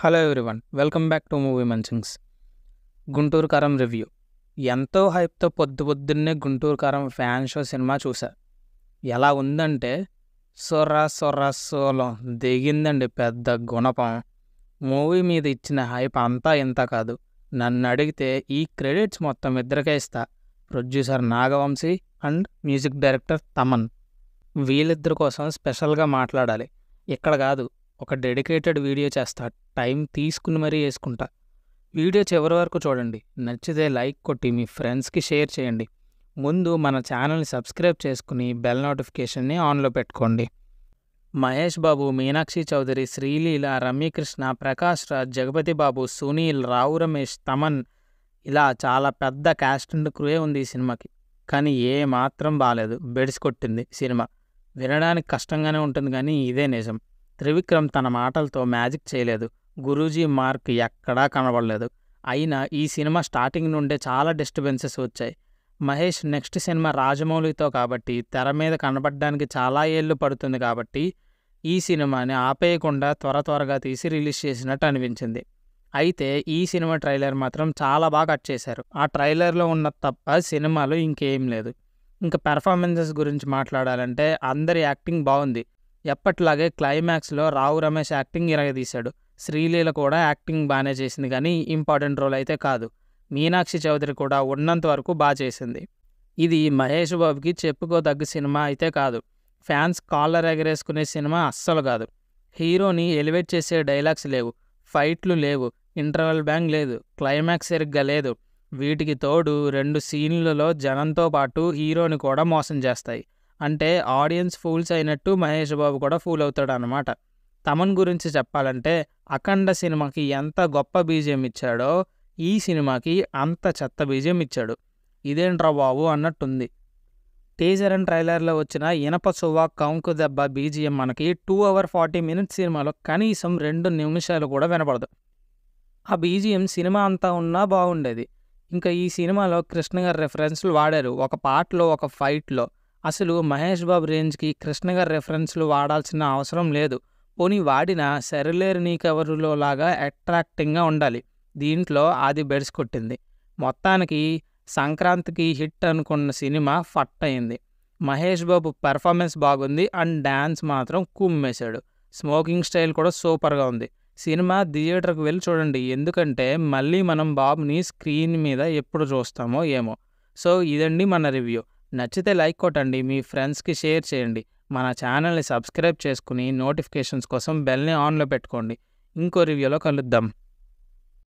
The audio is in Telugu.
Hello everyone, welcome back to movie munchings. Guntur కారం రివ్యూ. ఎంతో హైప్తో పొద్దున్నే గుంటూరు కారం ఫ్యాన్ షో సినిమా చూసా. ఎలా ఉందంటే సోలో దిగిందండి పెద్ద గుణపం. మూవీ మీద ఇచ్చిన హైప్ అంతా ఇంత కాదు. నన్ను అడిగితే ఈ క్రెడిట్స్ మొత్తం ఇద్దరికే ఇస్తా, producer Nagavamsi and music director Thaman. వీళ్ళిద్దరి కోసం స్పెషల్గా మాట్లాడాలి. ఇక్కడ కాదు, ఒక డెడికేటెడ్ వీడియో చేస్తా, టైం తీసుకుని మరీ వేసుకుంటా. వీడియో చివరి వరకు చూడండి. నచ్చితే లైక్ కొట్టి మీ ఫ్రెండ్స్కి షేర్ చేయండి. ముందు మన ఛానల్ని సబ్స్క్రైబ్ చేసుకుని బెల్ నోటిఫికేషన్ని ఆన్లో పెట్టుకోండి. మహేష్ బాబు, మీనాక్షి చౌదరి, శ్రీలీల, రమ్యకృష్ణ, ప్రకాష్ రాజ్, జగపతి బాబు, సునీల్, రావు రమేష్, తమన్, ఇలా చాలా పెద్ద క్యాస్ట్ అండ్ క్రూయే ఉంది ఈ సినిమాకి. కానీ ఏ మాత్రం బాలేదు, బెడిసి కొట్టింది సినిమా. వినడానికి కష్టంగానే ఉంటుంది కానీ ఇదే నిజం. త్రివిక్రమ్ తన మాటలతో మ్యాజిక్ చేయలేదు. గురూజీ మార్క్ ఎక్కడా కనబడలేదు. అయినా ఈ సినిమా స్టార్టింగ్ నుండే చాలా డిస్టర్బెన్సెస్ వచ్చాయి. మహేష్ నెక్స్ట్ సినిమా రాజమౌళితో కాబట్టి తెర మీద కనబడడానికి చాలా ఏళ్ళు పడుతుంది కాబట్టి ఈ సినిమాని ఆపేయకుండా త్వరగా తీసి రిలీజ్ చేసినట్టు అనిపించింది. అయితే ఈ సినిమా ట్రైలర్ మాత్రం చాలా బాగా కట్ చేశారు. ఆ ట్రైలర్లో ఉన్న తప్ప సినిమాలో ఇంకేం లేదు. ఇంకా పెర్ఫార్మెన్సెస్ గురించి మాట్లాడాలంటే అందరి యాక్టింగ్ బాగుంది. ఎప్పట్లాగే క్లైమాక్స్లో రావు రమేష్ యాక్టింగ్ ఇరగదీశాడు. శ్రీలీల కూడా యాక్టింగ్ బాగానే చేసింది కానీ ఇంపార్టెంట్ రోల్ అయితే కాదు. మీనాక్షి చౌదరి కూడా ఉన్నంత వరకు బాగా చేసింది. ఇది మహేష్ బాబుకి చెప్పుకోదగ్గ సినిమా అయితే కాదు. ఫ్యాన్స్ కాలర్ ఎగరేసుకునే సినిమా అస్సలు కాదు. హీరోని ఎలివేట్ చేసే డైలాగ్స్ లేవు, ఫైట్లు లేవు, ఇంటర్వెల్ బ్యాంగ్ లేదు, క్లైమాక్స్ సరిగ్గా లేదు. వీటికి తోడు 2 సీన్లలో జనంతో పాటు హీరోని కూడా మోసం చేస్తాయి. అంటే ఆడియన్స్ ఫూల్స్ అయినట్టు మహేష్ బాబు కూడా ఫూల్ అవుతాడు అన్నమాట. తమన్ గురించి చెప్పాలంటే అఖండ సినిమాకి ఎంత గొప్ప బీజిఎం ఇచ్చాడో ఈ సినిమాకి అంత చెత్త బీజిఎం ఇచ్చాడు. ఇదేంట్రా బాబు అన్నట్టుంది. టీజర్ అండ్ ట్రైలర్లో వచ్చిన ఇనప సువ్వ కౌంకు దెబ్బ బీజిఎం మనకి 2 hours 40 minutes సినిమాలో కనీసం 2 నిమిషాలు కూడా వినపడదు. ఆ బీజిఎం సినిమా అంతా ఉన్నా బాగుండేది. ఇంకా ఈ సినిమాలో కృష్ణ గారి రెఫరెన్స్లు వాడారు, ఒక పాటలో, ఒక ఫైట్లో. అసలు మహేష్ బాబు రేంజ్కి కృష్ణ గారి రెఫరెన్స్లు వాడాల్సిన అవసరం లేదు. పోనీ వాడిన సరిలేరు నీకెవరులో లాగా అట్రాక్టింగ్గా ఉండాలి. దీంట్లో అది బెడిసి కొట్టింది. మొత్తానికి సంక్రాంతికి హిట్ అనుకున్న సినిమా ఫట్ అయింది. మహేష్ బాబు పెర్ఫార్మెన్స్ బాగుంది అండ్ డ్యాన్స్ మాత్రం కుమ్మేశాడు. స్మోకింగ్ స్టైల్ కూడా సూపర్గా ఉంది. సినిమా థియేటర్కి వెళ్ళి చూడండి, ఎందుకంటే మళ్ళీ మనం బాబుని స్క్రీన్ మీద ఎప్పుడు చూస్తామో ఏమో. సో ఇదండి మన రివ్యూ. నచ్చితే లైక్ కొట్టండి, మీ ఫ్రెండ్స్కి షేర్ చేయండి. మన ఛానల్ని సబ్స్క్రైబ్ చేసుకుని నోటిఫికేషన్స్ కోసం బెల్ని ఆన్లో పెట్టుకోండి. ఇంకో రివ్యూలో కలుద్దాం.